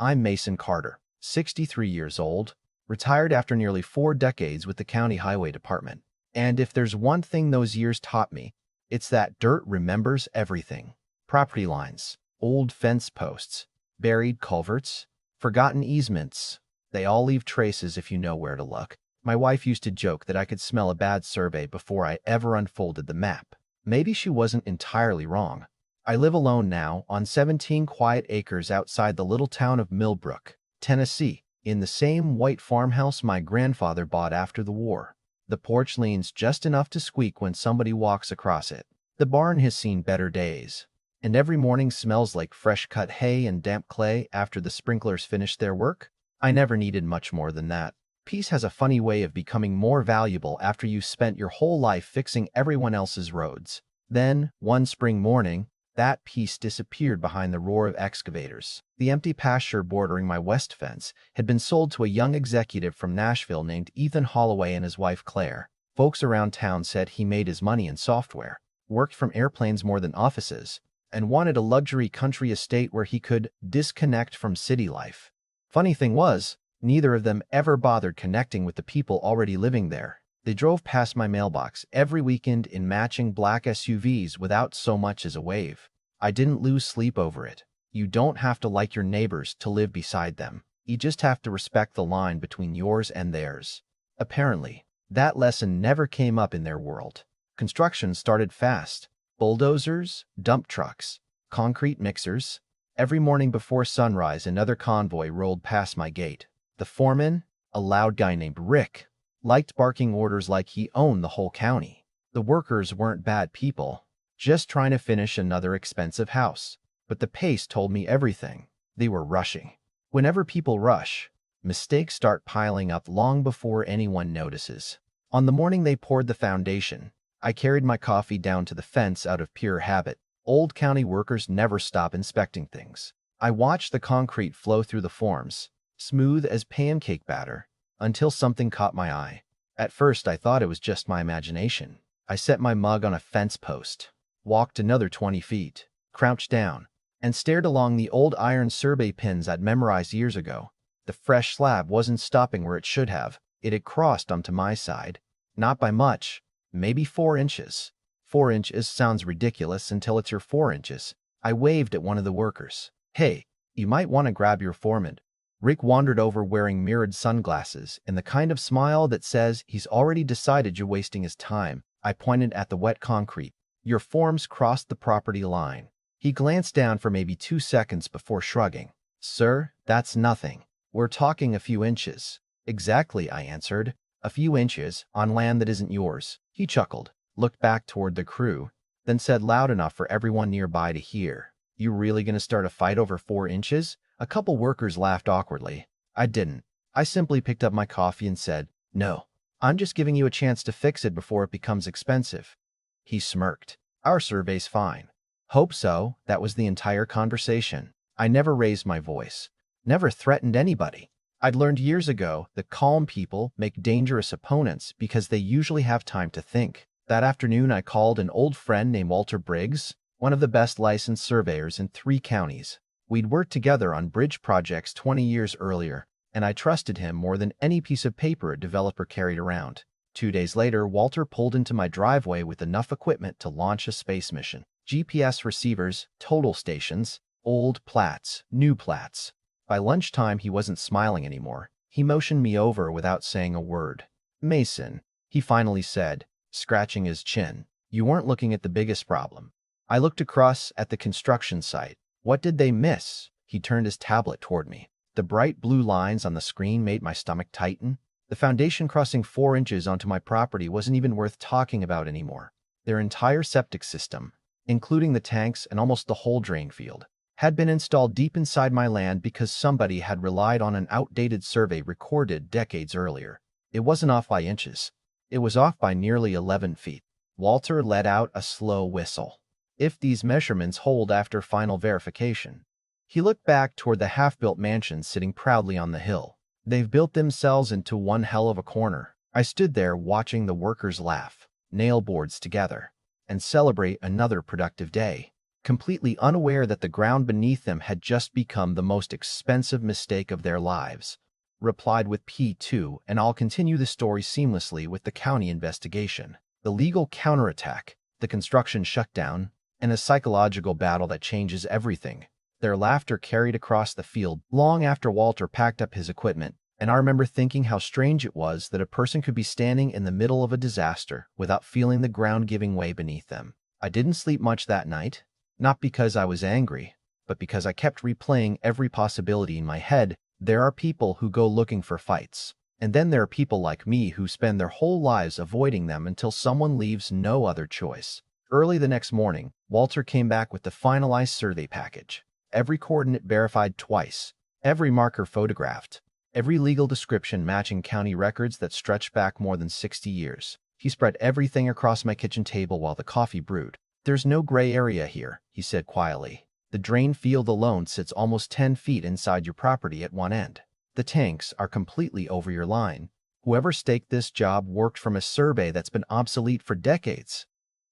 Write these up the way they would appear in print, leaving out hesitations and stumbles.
I'm Mason Carter, 63 years old, retired after nearly 4 decades with the county highway department. And if there's one thing those years taught me, it's that dirt remembers everything. Property lines, old fence posts, buried culverts, forgotten easements. They all leave traces if you know where to look. My wife used to joke that I could smell a bad survey before I ever unfolded the map. Maybe she wasn't entirely wrong. I live alone now on 17 quiet acres outside the little town of Millbrook, Tennessee, in the same white farmhouse my grandfather bought after the war. The porch leans just enough to squeak when somebody walks across it. The barn has seen better days, and every morning smells like fresh-cut hay and damp clay after the sprinklers finish their work. I never needed much more than that. Peace has a funny way of becoming more valuable after you've spent your whole life fixing everyone else's roads. Then, one spring morning, that peace disappeared behind the roar of excavators. The empty pasture bordering my west fence had been sold to a young executive from Nashville named Ethan Holloway and his wife Claire. Folks around town said he made his money in software, worked from airplanes more than offices, and wanted a luxury country estate where he could disconnect from city life. Funny thing was, neither of them ever bothered connecting with the people already living there. They drove past my mailbox every weekend in matching black SUVs without so much as a wave. I didn't lose sleep over it. You don't have to like your neighbors to live beside them. You just have to respect the line between yours and theirs. Apparently, that lesson never came up in their world. Construction started fast. Bulldozers, dump trucks, concrete mixers. Every morning before sunrise, another convoy rolled past my gate. The foreman, a loud guy named Rick, liked barking orders like he owned the whole county. The workers weren't bad people, just trying to finish another expensive house. But the pace told me everything. They were rushing. Whenever people rush, mistakes start piling up long before anyone notices. On the morning they poured the foundation, I carried my coffee down to the fence out of pure habit. Old county workers never stop inspecting things. I watched the concrete flow through the forms, smooth as pancake batter, until something caught my eye. At first, I thought it was just my imagination. I set my mug on a fence post, walked another 20 feet, crouched down, and stared along the old iron survey pins I'd memorized years ago. The fresh slab wasn't stopping where it should have. It had crossed onto my side. Not by much, maybe 4 inches. 4 inches sounds ridiculous until it's your 4 inches. I waved at one of the workers. "Hey, you might want to grab your foreman." Rick wandered over wearing mirrored sunglasses and the kind of smile that says he's already decided you're wasting his time. I pointed at the wet concrete. "Your forms crossed the property line." He glanced down for maybe 2 seconds before shrugging. "Sir, that's nothing. We're talking a few inches." "Exactly," I answered. "A few inches on land that isn't yours." He chuckled, looked back toward the crew, then said loud enough for everyone nearby to hear, "You really gonna start a fight over 4 inches? A couple workers laughed awkwardly. I didn't. I simply picked up my coffee and said, "No, I'm just giving you a chance to fix it before it becomes expensive." He smirked. "Our survey's fine." "Hope so." That was the entire conversation. I never raised my voice, never threatened anybody. I'd learned years ago that calm people make dangerous opponents because they usually have time to think. That afternoon, I called an old friend named Walter Briggs, one of the best licensed surveyors in 3 counties. We'd worked together on bridge projects 20 years earlier, and I trusted him more than any piece of paper a developer carried around. 2 days later, Walter pulled into my driveway with enough equipment to launch a space mission. GPS receivers, total stations, old plats, new plats. By lunchtime, he wasn't smiling anymore. He motioned me over without saying a word. "Mason," he finally said, scratching his chin, "you weren't looking at the biggest problem." I looked across at the construction site. What did they miss? He turned his tablet toward me. The bright blue lines on the screen made my stomach tighten. The foundation crossing 4 inches onto my property wasn't even worth talking about anymore. Their entire septic system, including the tanks and almost the whole drain field, had been installed deep inside my land because somebody had relied on an outdated survey recorded decades earlier. It wasn't off by inches. It was off by nearly 11 feet. Walter let out a slow whistle. "If these measurements hold after final verification." He looked back toward the half-built mansions sitting proudly on the hill. "They've built themselves into one hell of a corner." I stood there watching the workers laugh, nail boards together, and celebrate another productive day. completely unaware that the ground beneath them had just become the most expensive mistake of their lives. Replied with P2, and I'll continue the story seamlessly with the county investigation. The legal counterattack, the construction shutdown, and a psychological battle that changes everything. Their laughter carried across the field long after Walter packed up his equipment, and I remember thinking how strange it was that a person could be standing in the middle of a disaster without feeling the ground giving way beneath them. I didn't sleep much that night, not because I was angry, but because I kept replaying every possibility in my head. There are people who go looking for fights, and then there are people like me who spend their whole lives avoiding them until someone leaves no other choice. Early the next morning, Walter came back with the finalized survey package. Every coordinate verified twice, every marker photographed, every legal description matching county records that stretched back more than 60 years. He spread everything across my kitchen table while the coffee brewed. "There's no gray area here," he said quietly. "The drain field alone sits almost 10 feet inside your property at one end. The tanks are completely over your line. Whoever staked this job worked from a survey that's been obsolete for decades."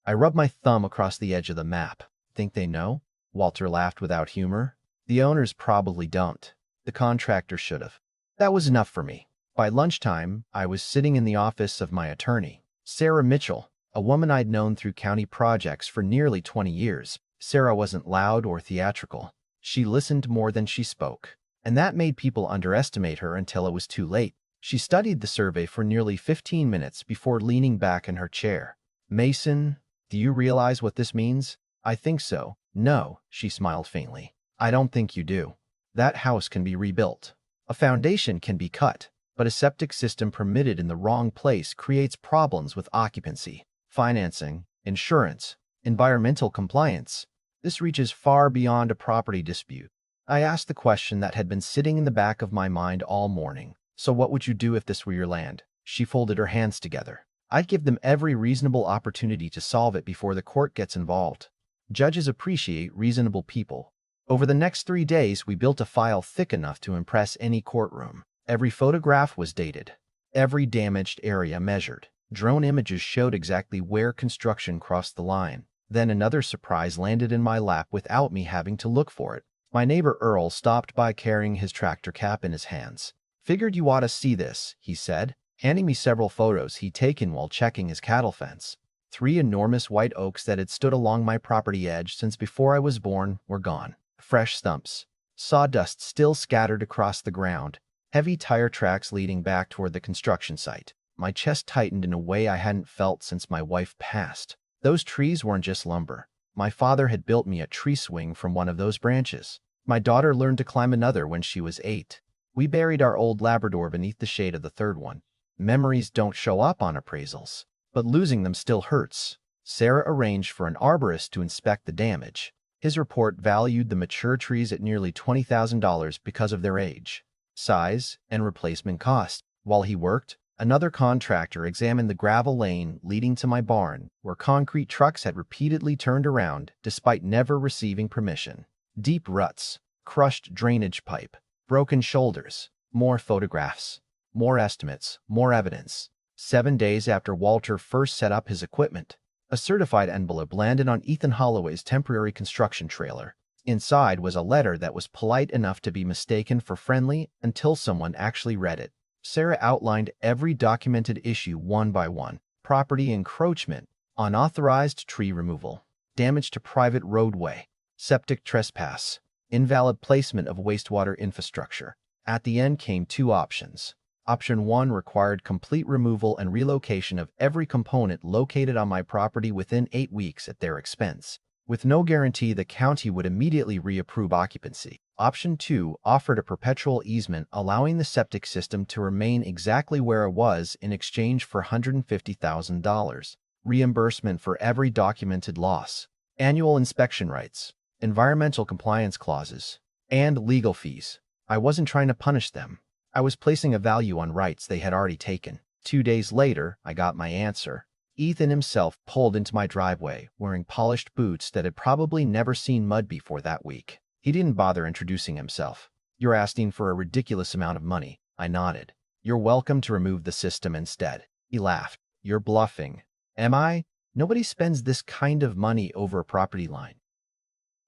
I rubbed my thumb across the edge of the map. "Think they know?" Walter laughed without humor. "The owners probably don't. The contractor should have." That was enough for me. By lunchtime, I was sitting in the office of my attorney, Sarah Mitchell, a woman I'd known through county projects for nearly 20 years. Sarah wasn't loud or theatrical. She listened more than she spoke, and that made people underestimate her until it was too late. She studied the survey for nearly 15 minutes before leaning back in her chair. "Mason, do you realize what this means?" "I think so." "No," she smiled faintly. "I don't think you do. That house can be rebuilt. A foundation can be cut, but a septic system permitted in the wrong place creates problems with occupancy, financing, insurance, environmental compliance. This reaches far beyond a property dispute." I asked the question that had been sitting in the back of my mind all morning. "So what would you do if this were your land?" She folded her hands together. "I'd give them every reasonable opportunity to solve it before the court gets involved. Judges appreciate reasonable people." Over the next 3 days, we built a file thick enough to impress any courtroom. Every photograph was dated, every damaged area measured. Drone images showed exactly where construction crossed the line. Then another surprise landed in my lap without me having to look for it. My neighbor Earl stopped by carrying his tractor cap in his hands. "Figured you ought to see this," he said, handing me several photos he'd taken while checking his cattle fence. 3 enormous white oaks that had stood along my property edge since before I was born were gone. Fresh stumps, sawdust still scattered across the ground, heavy tire tracks leading back toward the construction site. My chest tightened in a way I hadn't felt since my wife passed. Those trees weren't just lumber. My father had built me a tree swing from one of those branches. My daughter learned to climb another when she was 8. We buried our old Labrador beneath the shade of the third one. Memories don't show up on appraisals, but losing them still hurts. Sarah arranged for an arborist to inspect the damage. His report valued the mature trees at nearly $20,000 because of their age, size, and replacement cost. While he worked, another contractor examined the gravel lane leading to my barn, where concrete trucks had repeatedly turned around despite never receiving permission. Deep ruts, crushed drainage pipe, broken shoulders, more photographs, more estimates, more evidence. 7 days after Walter first set up his equipment, a certified envelope landed on Ethan Holloway's temporary construction trailer. Inside was a letter that was polite enough to be mistaken for friendly until someone actually read it. Sarah outlined every documented issue one by one: property encroachment, unauthorized tree removal, damage to private roadway, septic trespass, invalid placement of wastewater infrastructure. At the end came 2 options. Option 1 required complete removal and relocation of every component located on my property within 8 weeks at their expense, with no guarantee the county would immediately reapprove occupancy. Option 2 offered a perpetual easement allowing the septic system to remain exactly where it was in exchange for $150,000, reimbursement for every documented loss, annual inspection rights, environmental compliance clauses, and legal fees. I wasn't trying to punish them. I was placing a value on rights they had already taken. 2 days later, I got my answer. Ethan himself pulled into my driveway, wearing polished boots that had probably never seen mud before that week. He didn't bother introducing himself. "You're asking for a ridiculous amount of money." I nodded. "You're welcome to remove the system instead." He laughed. "You're bluffing." "Am I? Nobody spends this kind of money over a property line."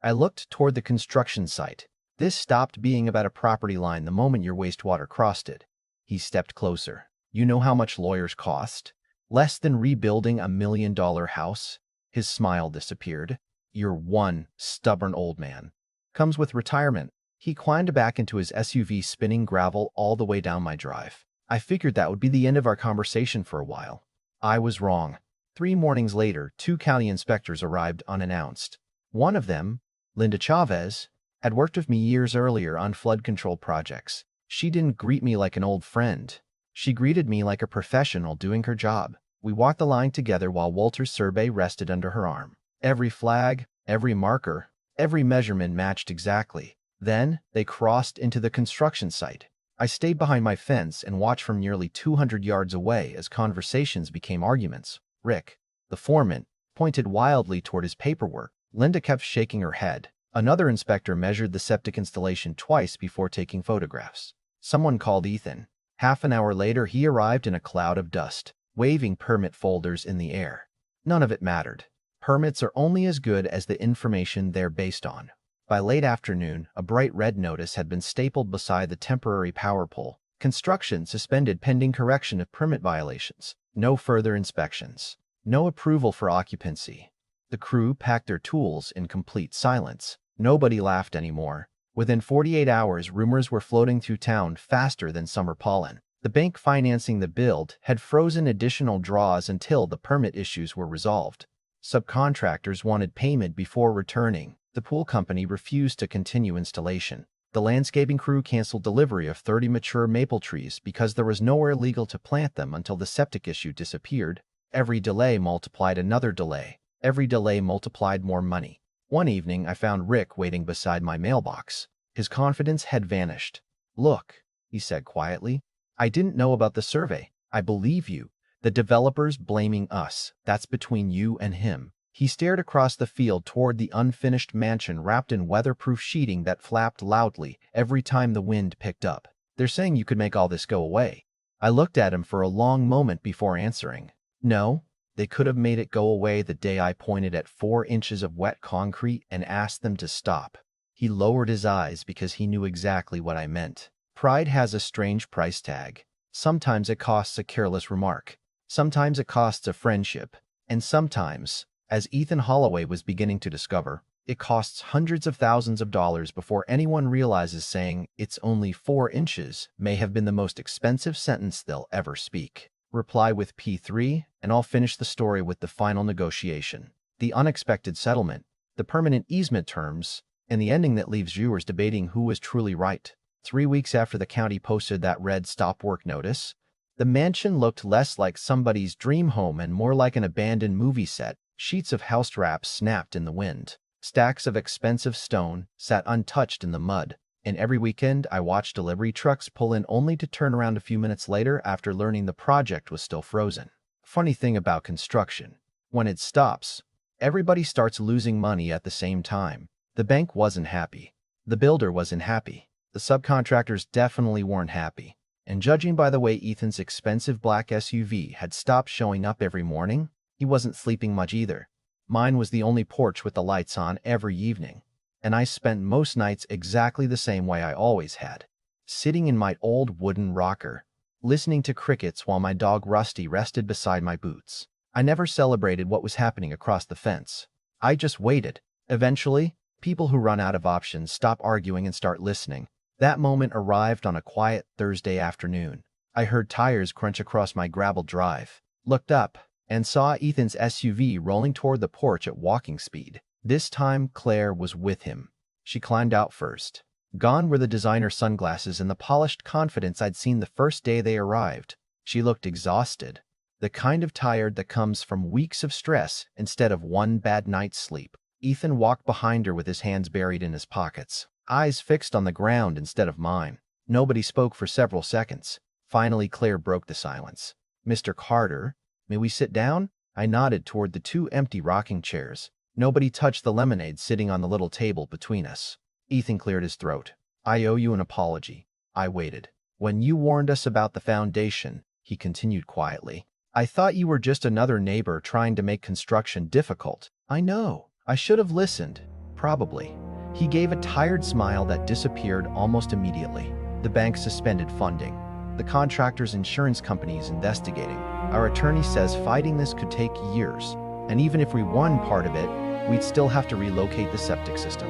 I looked toward the construction site. This stopped being about a property line the moment your wastewater crossed it. He stepped closer. You know how much lawyers cost? Less than rebuilding $1 million house? His smile disappeared. You're one stubborn old man. Comes with retirement. He climbed back into his SUV, spinning gravel all the way down my drive. I figured that would be the end of our conversation for a while. I was wrong. 3 mornings later, 2 county inspectors arrived unannounced. One of them, Linda Chavez, had worked with me years earlier on flood control projects. She didn't greet me like an old friend. She greeted me like a professional doing her job. We walked the line together while Walter's survey rested under her arm. Every flag, every marker, every measurement matched exactly. Then they crossed into the construction site. I stayed behind my fence and watched from nearly 200 yards away as conversations became arguments. Rick, the foreman, pointed wildly toward his paperwork. Linda kept shaking her head. Another inspector measured the septic installation twice before taking photographs. Someone called Ethan. Half an hour later, he arrived in a cloud of dust, waving permit folders in the air. None of it mattered. Permits are only as good as the information they're based on. By late afternoon, a bright red notice had been stapled beside the temporary power pole. Construction suspended pending correction of permit violations. No further inspections. No approval for occupancy. The crew packed their tools in complete silence. Nobody laughed anymore. Within 48 hours, rumors were floating through town faster than summer pollen. The bank financing the build had frozen additional draws until the permit issues were resolved. Subcontractors wanted payment before returning. The pool company refused to continue installation. The landscaping crew canceled delivery of 30 mature maple trees because there was nowhere legal to plant them until the septic issue disappeared. Every delay multiplied another delay. Every delay multiplied more money. One evening, I found Rick waiting beside my mailbox. His confidence had vanished. Look, he said quietly, I didn't know about the survey. I believe you. The developer's blaming us. That's between you and him. He stared across the field toward the unfinished mansion wrapped in weatherproof sheeting that flapped loudly every time the wind picked up. They're saying you could make all this go away. I looked at him for a long moment before answering. No, they could have made it go away the day I pointed at 4 inches of wet concrete and asked them to stop. He lowered his eyes because he knew exactly what I meant. Pride has a strange price tag. Sometimes it costs a careless remark. Sometimes it costs a friendship. And sometimes, as Ethan Holloway was beginning to discover, it costs hundreds of thousands of dollars before anyone realizes saying, "It's only 4 inches," may have been the most expensive sentence they'll ever speak. Reply with P3, and I'll finish the story with the final negotiation. The unexpected settlement, the permanent easement terms, and the ending that leaves viewers debating who was truly right. 3 weeks after the county posted that red stop work notice, the mansion looked less like somebody's dream home and more like an abandoned movie set. Sheets of house wraps snapped in the wind. Stacks of expensive stone sat untouched in the mud. And every weekend, I watched delivery trucks pull in only to turn around a few minutes later after learning the project was still frozen. Funny thing about construction. When it stops, everybody starts losing money at the same time. The bank wasn't happy. The builder wasn't happy. The subcontractors definitely weren't happy. And judging by the way Ethan's expensive black SUV had stopped showing up every morning, he wasn't sleeping much either. Mine was the only porch with the lights on every evening, and I spent most nights exactly the same way I always had, sitting in my old wooden rocker, listening to crickets while my dog Rusty rested beside my boots. I never celebrated what was happening across the fence. I just waited. Eventually, people who run out of options stop arguing and start listening. That moment arrived on a quiet Thursday afternoon. I heard tires crunch across my gravel drive, looked up, and saw Ethan's SUV rolling toward the porch at walking speed. This time, Claire was with him. She climbed out first. Gone were the designer sunglasses and the polished confidence I'd seen the first day they arrived. She looked exhausted, the kind of tired that comes from weeks of stress instead of one bad night's sleep. Ethan walked behind her with his hands buried in his pockets, eyes fixed on the ground instead of mine. Nobody spoke for several seconds. Finally, Claire broke the silence. "Mr. Carter, may we sit down?" I nodded toward the 2 empty rocking chairs. Nobody touched the lemonade sitting on the little table between us. Ethan cleared his throat. "I owe you an apology." I waited. "When you warned us about the foundation," he continued quietly, "I thought you were just another neighbor trying to make construction difficult. I know. I should have listened. Probably. He gave a tired smile that disappeared almost immediately. The bank suspended funding. The contractor's insurance company is investigating. Our attorney says fighting this could take years. And even if we won part of it, we'd still have to relocate the septic system.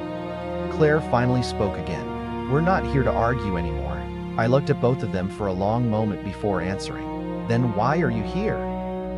Claire finally spoke again. We're not here to argue anymore. I looked at both of them for a long moment before answering. Then why are you here?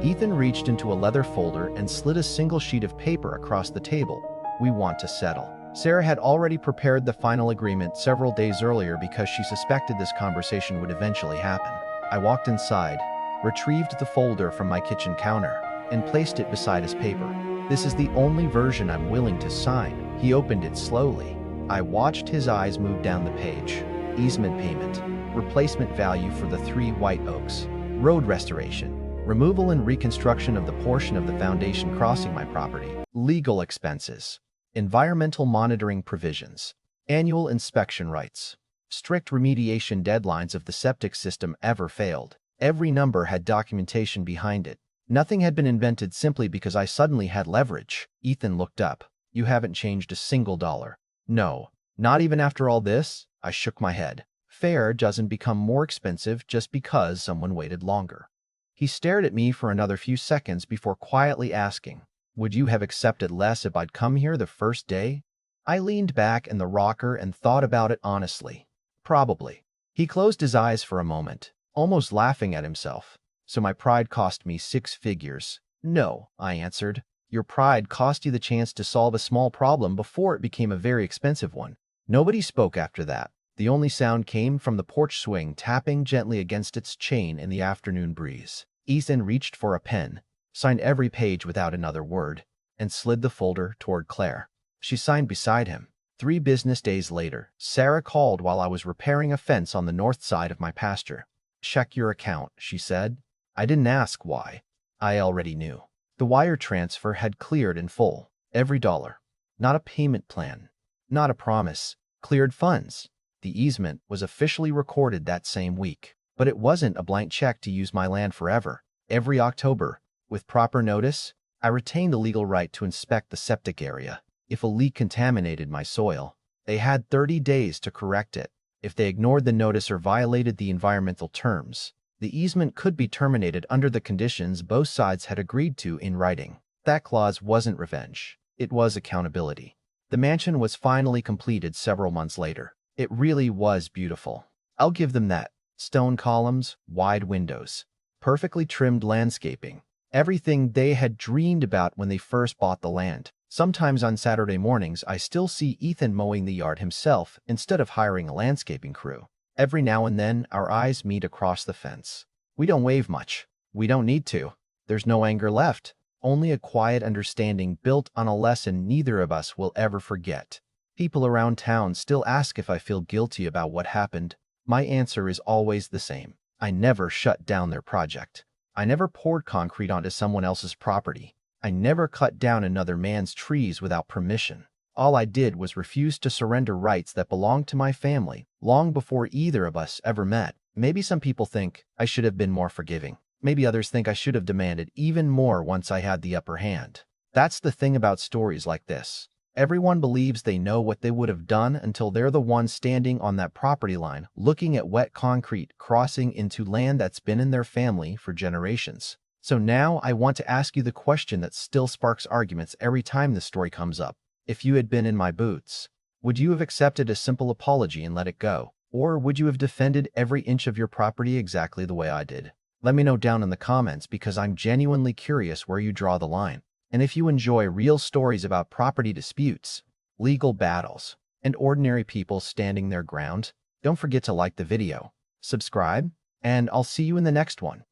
Ethan reached into a leather folder and slid a single sheet of paper across the table. We want to settle. Sarah had already prepared the final agreement several days earlier because she suspected this conversation would eventually happen. I walked inside, retrieved the folder from my kitchen counter, and placed it beside his paper. This is the only version I'm willing to sign. He opened it slowly. I watched his eyes move down the page. Easement payment, replacement value for the 3 white oaks, road restoration, removal and reconstruction of the portion of the foundation crossing my property, legal expenses, environmental monitoring provisions, annual inspection rights, strict remediation deadlines if the septic system ever failed. Every number had documentation behind it. Nothing had been invented simply because I suddenly had leverage. Ethan looked up. You haven't changed a single dollar. No, not even after all this? I shook my head. Fair doesn't become more expensive just because someone waited longer. He stared at me for another few seconds before quietly asking, would you have accepted less if I'd come here the first day? I leaned back in the rocker and thought about it honestly. Probably. He closed his eyes for a moment, almost laughing at himself. So my pride cost me 6 figures. No, I answered. Your pride cost you the chance to solve a small problem before it became a very expensive one. Nobody spoke after that. The only sound came from the porch swing tapping gently against its chain in the afternoon breeze. Ethan reached for a pen, signed every page without another word, and slid the folder toward Claire. She signed beside him. 3 business days later, Sarah called while I was repairing a fence on the north side of my pasture. Check your account, she said. I didn't ask why. I already knew. The wire transfer had cleared in full. Every dollar. Not a payment plan. Not a promise. Cleared funds. The easement was officially recorded that same week. But it wasn't a blank check to use my land forever. Every October, with proper notice, I retained the legal right to inspect the septic area. If a leak contaminated my soil, they had 30 days to correct it. If they ignored the notice or violated the environmental terms, the easement could be terminated under the conditions both sides had agreed to in writing. That clause wasn't revenge. It was accountability. The mansion was finally completed several months later. It really was beautiful. I'll give them that. Stone columns, wide windows, perfectly trimmed landscaping. Everything they had dreamed about when they first bought the land. Sometimes on Saturday mornings, I still see Ethan mowing the yard himself instead of hiring a landscaping crew. Every now and then, our eyes meet across the fence. We don't wave much. We don't need to. There's no anger left, only a quiet understanding built on a lesson neither of us will ever forget. People around town still ask if I feel guilty about what happened. My answer is always the same. I never shut down their project. I never poured concrete onto someone else's property. I never cut down another man's trees without permission. All I did was refuse to surrender rights that belonged to my family long before either of us ever met. Maybe some people think I should have been more forgiving. Maybe others think I should have demanded even more once I had the upper hand. That's the thing about stories like this. Everyone believes they know what they would have done until they're the one standing on that property line, looking at wet concrete crossing into land that's been in their family for generations. So now I want to ask you the question that still sparks arguments every time this story comes up. If you had been in my boots, would you have accepted a simple apology and let it go? Or would you have defended every inch of your property exactly the way I did? Let me know down in the comments because I'm genuinely curious where you draw the line. And if you enjoy real stories about property disputes, legal battles, and ordinary people standing their ground, don't forget to like the video, subscribe, and I'll see you in the next one.